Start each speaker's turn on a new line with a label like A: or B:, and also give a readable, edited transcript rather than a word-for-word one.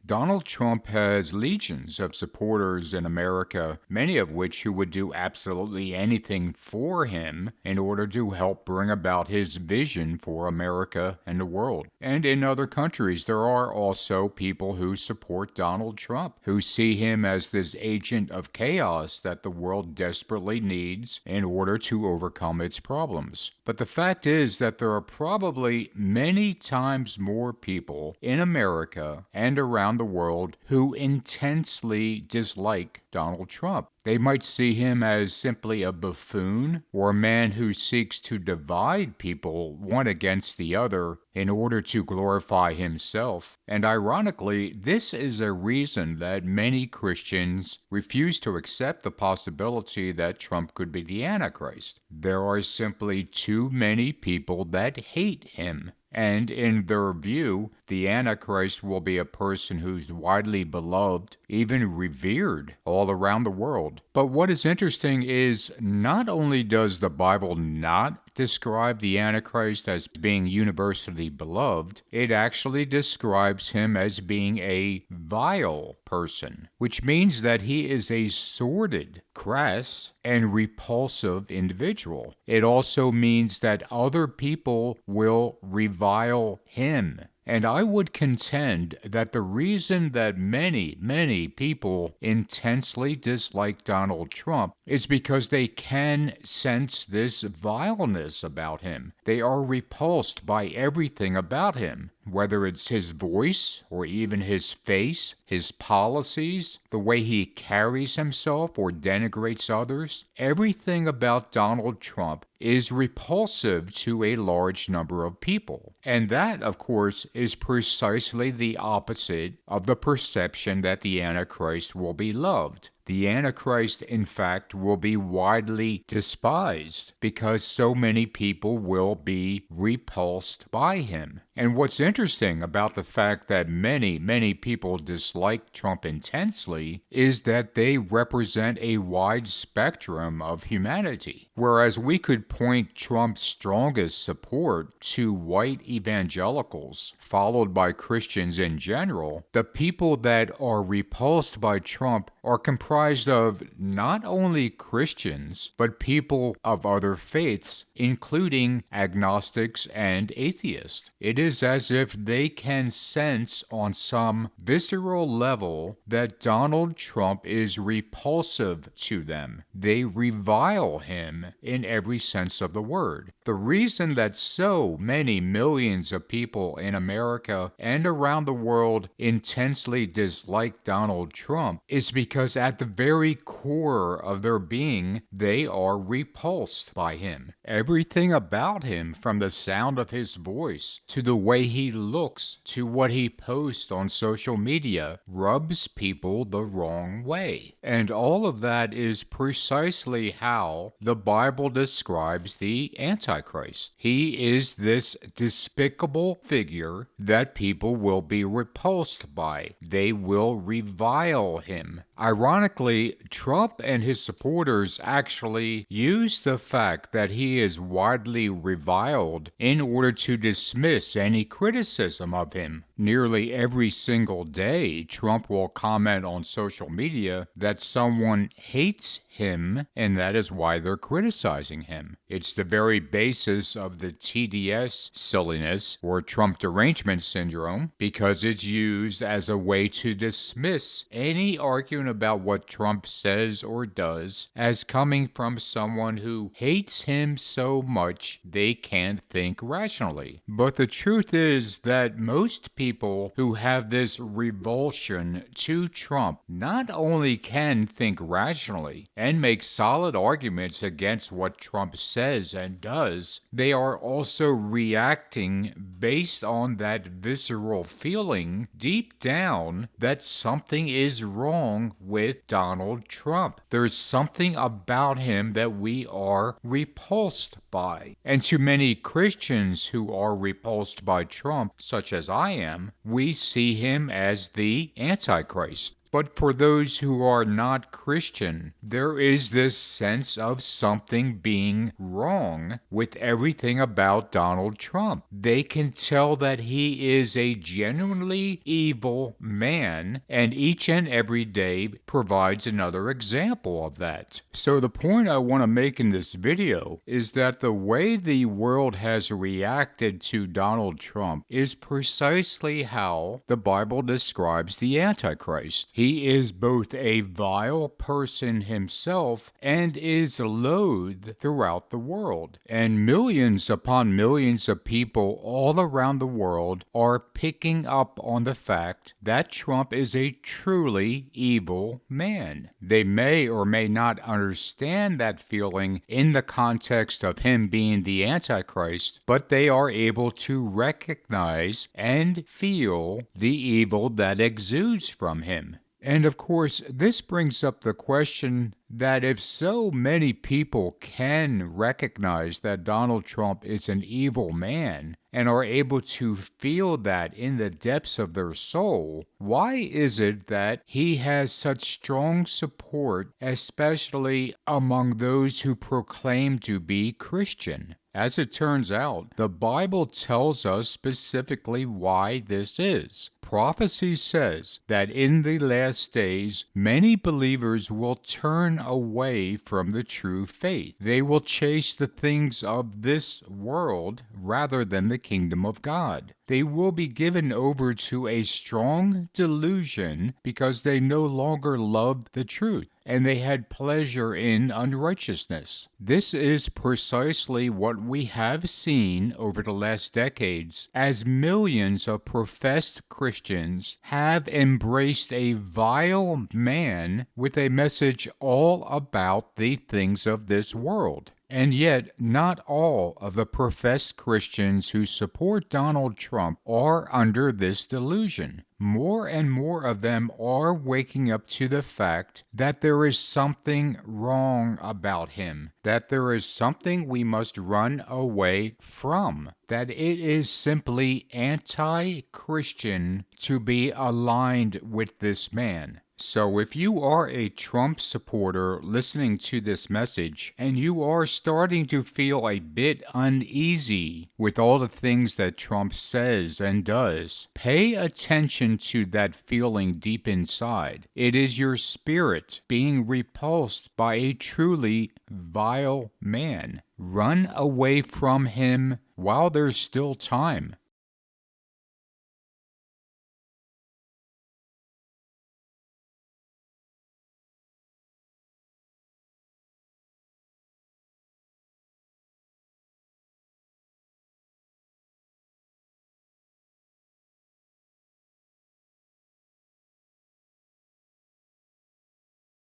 A: Donald Trump has legions of supporters in America, many of which who would do absolutely anything for him in order to help bring about his vision for America and the world. And in other countries, there are also people who support Donald Trump, who see him as this agent of chaos that the world desperately needs in order to overcome its problems. But the fact is that there are probably many times more people in America and around the world who intensely dislike Donald Trump. They might see him as simply a buffoon or a man who seeks to divide people one against the other in order to glorify himself. And ironically, this is a reason that many Christians refuse to accept the possibility that Trump could be the Antichrist. There are simply too many people that hate him. And in their view, the Antichrist will be a person who's widely beloved, even revered, all around the world. But what is interesting is not only does the Bible not describe the Antichrist as being universally beloved, it actually describes him as being a vile person, which means that he is a sordid, crass, and repulsive individual. It also means that other people will revile him. And I would contend that the reason that many people intensely dislike Donald Trump is because they can sense this vileness about him. They are repulsed by everything about him, whether it's his voice or even his face, his policies, the way he carries himself or denigrates others. Everything about Donald Trump is repulsive to a large number of people. And that, of course, is precisely the opposite of the perception that the Antichrist will be loved. The Antichrist, in fact, will be widely despised because so many people will be repulsed by him. And what's interesting about the fact that many people dislike Trump intensely is that they represent a wide spectrum of humanity. Whereas we could point Trump's strongest support to white evangelicals, followed by Christians in general, the people that are repulsed by Trump are comprised of not only Christians, but people of other faiths, including agnostics and atheists. It is as if they can sense on some visceral level that Donald Trump is repulsive to them. They revile him in every sense of the word. The reason that so many millions of people in America and around the world intensely dislike Donald Trump is because at the very core of their being, they are repulsed by him. Everything about him, from the sound of his voice to the way he looks to what he posts on social media, rubs people the wrong way. And all of that is precisely how the Bible describes the Antichrist. He is this despicable figure that people will be repulsed by. They will revile him. Ironically, Trump and his supporters actually use the fact that he is widely reviled in order to dismiss any criticism of him. Nearly every single day, Trump will comment on social media that someone hates him, and that is why they're criticizing him. It's the very basis of the TDS silliness, or Trump derangement syndrome, because it's used as a way to dismiss any argument about what Trump says or does as coming from someone who hates him so much they can't think rationally. But the truth is that most people who have this revulsion to Trump not only can think rationally and make solid arguments against what Trump says and does, they are also reacting based on that visceral feeling deep down that something is wrong with Donald Trump. There's something about him that we are repulsed by. And to many Christians who are repulsed by Trump, such as I am, we see him as the Antichrist. But for those who are not Christian, there is this sense of something being wrong with everything about Donald Trump. They can tell that he is a genuinely evil man, and each and every day provides another example of that. So the point I want to make in this video is that the way the world has reacted to Donald Trump is precisely how the Bible describes the Antichrist. He is both a vile person himself and is loathed throughout the world. And millions upon millions of people all around the world are picking up on the fact that Trump is a truly evil man. They may or may not understand that feeling in the context of him being the Antichrist, but they are able to recognize and feel the evil that exudes from him. And of course, this brings up the question that if so many people can recognize that Donald Trump is an evil man and are able to feel that in the depths of their soul, why is it that he has such strong support, especially among those who proclaim to be Christian? As it turns out, the Bible tells us specifically why this is. Prophecy says that in the last days, many believers will turn away from the true faith. They will chase the things of this world rather than the kingdom of God. They will be given over to a strong delusion because they no longer loved the truth, and they had pleasure in unrighteousness. This is precisely what we have seen over the last decades, as millions of professed Christians have embraced a vile man with a message all about the things of this world. And yet, not all of the professed Christians who support Donald Trump are under this delusion. More and more of them are waking up to the fact that there is something wrong about him, that there is something we must run away from, that it is simply anti-Christian to be aligned with this man. So if you are a Trump supporter listening to this message and you are starting to feel a bit uneasy with all the things that Trump says and does, pay attention to that feeling deep inside. It is your spirit being repulsed by a truly vile man. Run away from him while there's still time.